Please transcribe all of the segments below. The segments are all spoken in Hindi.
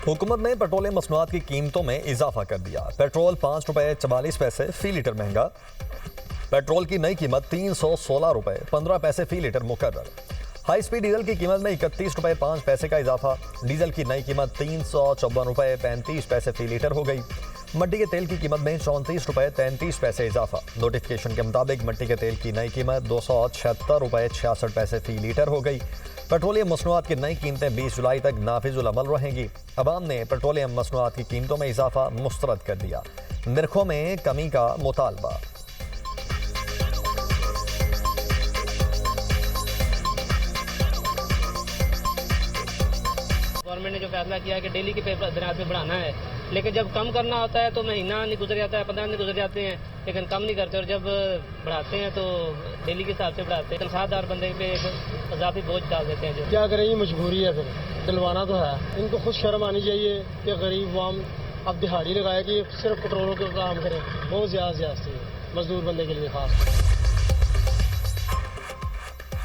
हुकूमत ने पेट्रोलियम मसनूआत की कीमतों में इजाफा कर दिया। पेट्रोल 5 रुपये 44 पैसे फी लीटर महंगा। पेट्रोल की नई कीमत 316 रुपये 15 पैसे फी लीटर मुकर्रर। हाई स्पीड डीजल की कीमत में 31 रुपये 5 पैसे का इजाफा। डीजल की नई कीमत 354 रुपये 35 पैसे फी लीटर हो गई। मट्टी के तेल की कीमत में 34 रुपये 33 पैसे इजाफा। नोटिफिकेशन के मुताबिक मट्टी के तेल की नई कीमत 276 रुपये 66 पैसे फी लीटर हो गई। पेट्रोलियम मसनूआत की नई कीमतें 20 जुलाई तक नाफिजुल अमल रहेंगी। अवाम ने पेट्रोलियम मसनूआत की कीमतों में इजाफा मुस्तरद कर दिया। नरखों में कमी का मुतालबा। गवर्नमेंट ने जो फैसला किया है कि डेली के दराज पे बढ़ाना है, लेकिन जब कम करना होता है तो महीना नहीं गुजर जाता है, 15 दिन गुजर जाते हैं, लेकिन कम नहीं करते। और जब बढ़ाते हैं तो डेली के हिसाब से बढ़ाते हैं। तनख्वाहदार बंदे पे एक इजाफी बोझ डाल देते हैं। जो क्या करें, ये मजबूरी है, फिर दिलवाना तो है। इनको खुद शर्म आनी चाहिए कि गरीब वाम अब दिहाड़ी लगाए कि सिर्फ पेट्रोलों का काम करें। बहुत ज़्यादा है मजदूर बंदे के लिए खास।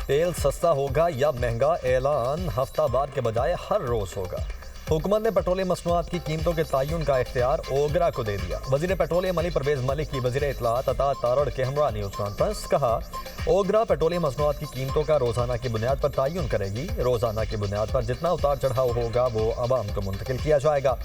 तेल सस्ता होगा या महंगा, ऐलान हफ्तावार के बजाय हर रोज होगा। हुकूमत ने पेट्रोलियम मसनूआत की कीमतों के तयन का इख्तियार ओगरा को दे दिया। वजीर पेट्रोलियम अली परवेज मलिक की वजीर इत्तलात अता तारड़ के हमरा न्यूज़ कॉन्फ्रेंस कहा, ओगरा पेट्रोलियम मसनूआत की कीमतों का रोजाना की बुनियाद पर तयन करेगी। रोजाना की बुनियाद पर जितना उतार चढ़ाव होगा वो आवाम को मुंतकिल किया जाएगा।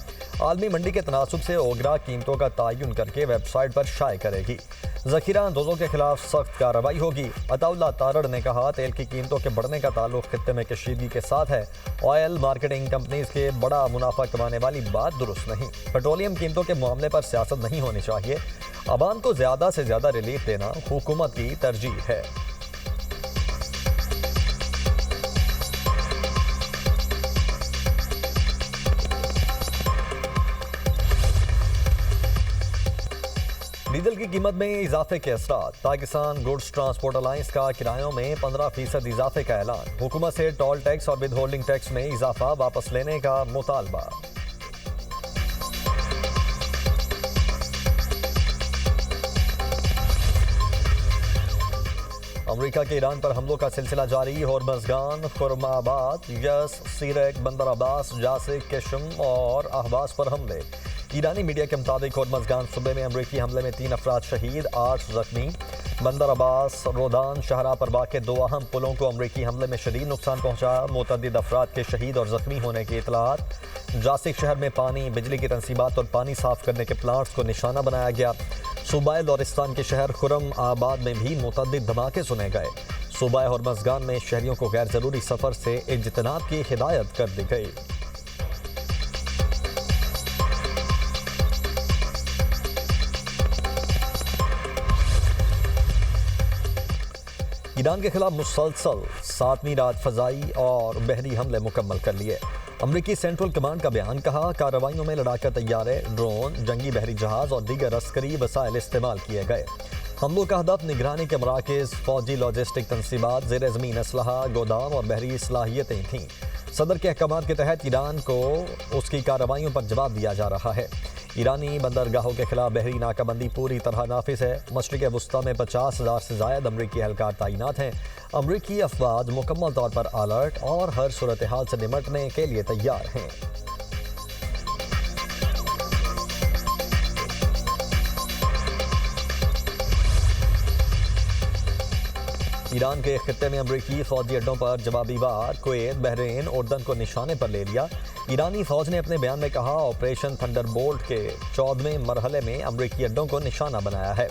आलमी मंडी के तनासुब से ओगरा कीमतों का तयन करके वेबसाइट पर शाये करेगी। जखीरा अंदोजों के खिलाफ सख्त कार्रवाई होगी। अताउल्ला तारड़ ने कहा, तेल की कीमतों के बढ़ने का ताल्लुक खित्ते में कशीदगी के साथ है। ऑयल मार्केटिंग कंपनीज के बड़ा मुनाफा कमाने वाली बात दुरुस्त नहीं। पेट्रोलियम कीमतों के मामले पर सियासत नहीं होनी चाहिए। अवाम को ज्यादा से ज्यादा रिलीफ देना हुकूमत की तरजीह है। डीजल की कीमत में इजाफे के असरात। पाकिस्तान गुड्स ट्रांसपोर्ट अलायंस का किरायों में 15% इजाफे का ऐलान। हुकूमत से टोल टैक्स और विद होल्डिंग टैक्स में इजाफा वापस लेने का मुतालबा। अमेरिका के ईरान पर हमलों का सिलसिला जारी। होर्मज़गान, खुरमाबाद, यस, सीरक, बंदर अब्बास, जासिक, केशम और अहवाज पर हमले। ईरानी मीडिया के मुताबिक होर्मज़गान सूबे में अमरीकी हमले में 3 अफराद शहीद, 8 जख्मी। बंदर अब्बास रोदान शहरा पर वाक़ 2 अहम पुलों को अमरीकी हमले में शदीद नुकसान पहुंचा। मुतअद्दिद अफराद के शहीद और जख्मी होने की इतलात। जासिक शहर में पानी, बिजली की तंसीबात और पानी साफ करने के प्लांट्स को निशाना बनाया गया। सूबाए लोरिस्तान के शहर खुरम आबाद में भी मुतअद्दिद धमाके सुने गए। सूबाए होर्मज़गान में शहरियों को गैर ज़रूरी सफ़र से इज्तनाब की हिदायत कर दी गई। ईरान के खिलाफ मुसलसल 7वीं रात फ़ज़ाई और बहरी हमले मुकम्मल कर लिए। अमरीकी सेंट्रल कमांड का बयान कहा, कार्रवाइयों में लड़ाका तैयारे, ड्रोन, जंगी बहरी जहाज़ और दीगर अस्करी वसाइल इस्तेमाल किए गए। हमलों का हदफ निगरानी के मराकज़, फौजी लॉजिस्टिक तंसीबात, ज़ेर ज़मीन असलहा, गोदाम और बहरी सलाहियतें थीं। सदर के अहकामात के तहत ईरान को उसकी कार्रवाइयों पर जवाब दिया जा रहा है। ईरानी बंदरगाहों के खिलाफ बहरी नाकाबंदी पूरी तरह नाफिज है। मशरिक़ वुस्ता में 50,000 से ज़ायद अमरीकी एहलकार तैनात हैं। अमरीकी अफवाज मुकम्मल तौर पर अलर्ट और हर सूरत हाल से निमटने के लिए तैयार हैं। ईरान के खित्ते में अमरीकी फौजी अड्डों पर जवाबी वार। कुवैत, बहरीन, उर्दन को निशाने पर ले लिया। ईरानी फौज ने अपने बयान में कहा, ऑपरेशन थंडरबोल्ट के 14वें मरहले में अमरीकी अड्डों को निशाना बनाया है।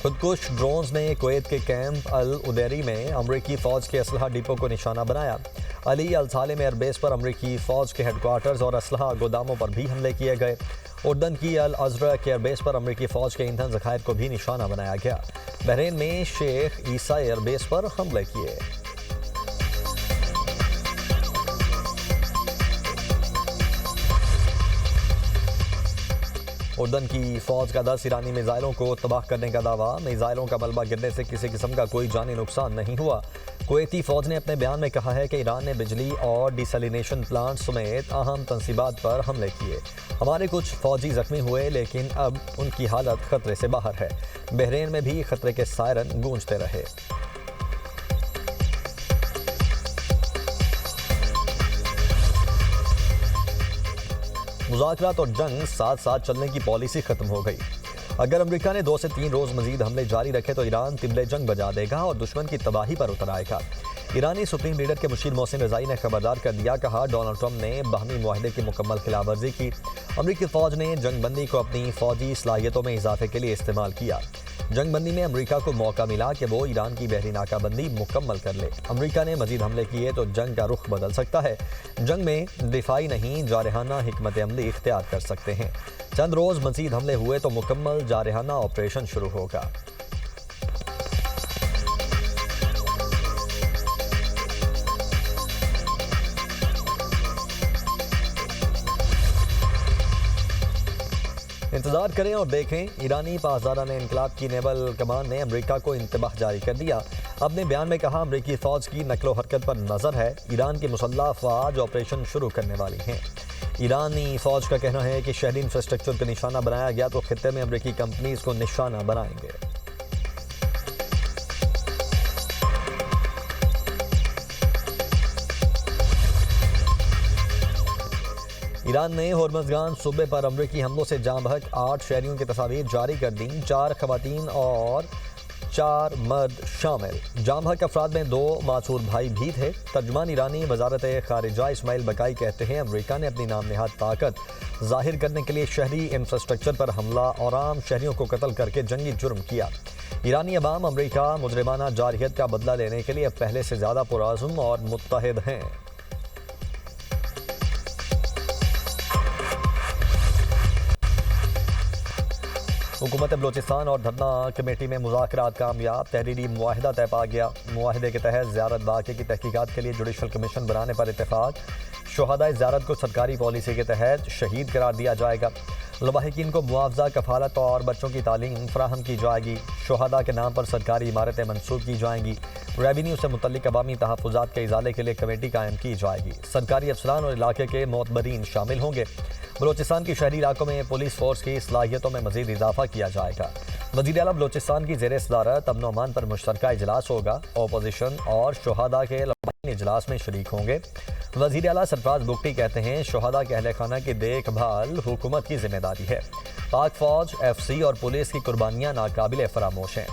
खुदकुश ड्रोन्स ने कुवैत के कैंप अल उदैरी में अमरीकी फौज के असलहा डिपो को निशाना बनाया। अली अल सालेम एयरबेस पर अमरीकी फौज के हेडक्वार्टर्स और असलहा गोदामों पर भी हमले किए गए। उर्दन की अल अजरक एयरबेस पर अमरीकी फौज के ईंधन ज़खायर को भी निशाना बनाया गया। बहरीन में शेख ईसा एयरबेस पर हमले किए। उर्दन की फौज का 10 ईरानी मिसाइलों को तबाह करने का दावा। मिसाइलों का मलबा गिरने से किसी किस्म का कोई जानी नुकसान नहीं हुआ। कुवैती फौज ने अपने बयान में कहा है कि ईरान ने बिजली और डिसलिनेशन प्लांट समेत अहम तंसीबात पर हमले किए। हमारे कुछ फौजी जख्मी हुए, लेकिन अब उनकी हालत खतरे से बाहर है। बहरीन में भी खतरे के सायरन गूंजते रहे। मुज़ाकरात और जंग साथ साथ चलने की पॉलिसी खत्म हो गई। अगर अमेरिका ने 2 से 3 रोज मजीद हमले जारी रखे तो ईरान तिबले जंग बजा देगा और दुश्मन की तबाही पर उतर आएगा। ईरानी सुप्रीम लीडर के मुशीर मोहसिन रज़ाई ने खबरदार कर दिया, कहा डोनाल्ड ट्रंप ने बाहमी मुआहदे की मुकम्मल खिलाफवर्जी की। अमरीकी फ़ौज ने जंगबंदी को अपनी फ़ौजी सलाहियतों में इजाफे के लिए इस्तेमाल किया। जंगबंदी में अमरीका को मौका मिला कि वो ईरान की बहरी नाकाबंदी मुकम्मल कर ले। अमरीका ने मजीद हमले किए तो जंग का रुख बदल सकता है। जंग में दिफाई नहीं जारहाना हिकमत अमली इख्तियार कर सकते हैं। चंद रोज़ मजीद हमले हुए तो मुकम्मल जारहाना ऑपरेशन शुरू होगा। इंतजार करें और देखें। ईरानी पासदारान इनकलाब की नेवल कमान ने अमेरिका को इंतबाह जारी कर दिया। अपने बयान में कहा, अमरीकी फ़ौज की नकलो हरकत पर नज़र है। ईरान की मुसल्लह अफवाज ऑपरेशन शुरू करने वाली हैं। ईरानी फ़ौज का कहना है कि शहरी इंफ्रास्ट्रक्चर का निशाना बनाया गया तो खित्ते में अमरीकी कंपनीज को निशाना बनाएंगे। ईरान ने होर्मज़गान सूबे पर अमरीकी हमलों से जाँ बहक 8 शहरियों की तस्वीर जारी कर दी। 4 खवातीन और 4 मर्द शामिल। जाँ बहक अफराद में 2 मासूर भाई भी थे। तर्जुमान ईरानी वजारत खारिजा इस्माइल बकाई कहते हैं, अमरीका ने अपनी नाम नहाद ताकत जाहिर करने के लिए शहरी इंफ्रास्ट्रक्चर पर हमला और आम शहरियों को कत्ल करके जंगी जुर्म किया। ईरानी अवाम अमरीका मुजरिमाना जारहियत का बदला लेने के लिए अब पहले से ज़्यादा पुरअज़्म और मुत्तहिद हैं। हुकूमत बलोचिस्तान और धरना कमेटी में मुज़ाकरात कामयाब। तहरीरी मुआहिदा तय पा गया। मुआहिदे के तहत ज़ियारत वाक़े की तहकीकात के लिए जुडिशल कमीशन बनाने पर इत्तेफाक। शुहदाए ज़ियारत को सरकारी पॉलिसी के तहत शहीद करार दिया जाएगा। लवाहिकीन को मुआवजा, कफ़ालत और बच्चों की तालीम फराहम की जाएगी। शुहदा के नाम पर सरकारी इमारतें मंसूब की जाएंगी। रेवेन्यू से मुतल्लिक अवामी तहफ़्फ़ुज़ात के इज़ाले के लिए कमेटी कायम की जाएगी। सरकारी अफसरान और इलाके के मोतबरीन शामिल होंगे। बलोचिस्तान की शहरी इलाकों में पुलिस फोर्स की सलाहियतों में मजीद इजाफा किया जाएगा। वज़ीर आला बलोचिस्तान की ज़ेर सदारत अमन अमान पर मुश्तरका इजलास होगा। अपोजिशन और शुहदा के लवाहिकीन इजलास में शरीक होंगे। वज़ीर आला सरफराज बुगटी कहते हैं, शुहदा के अहले खाना की देखभाल हुकूमत की जिम्मेदारी है। पाक फौज, FC और पुलिस की कुर्बानियाँ नाकाबिल फरामोश हैं।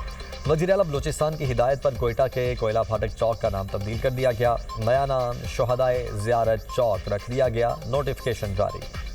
वज़ीर आला बलोचिस्तान की हिदायत पर कोयटा के कोयला फाटक चौक का नाम तब्दील कर दिया गया। नया नाम शुहदाए ज़ियारत चौक रख दिया गया। नोटिफिकेशन जारी।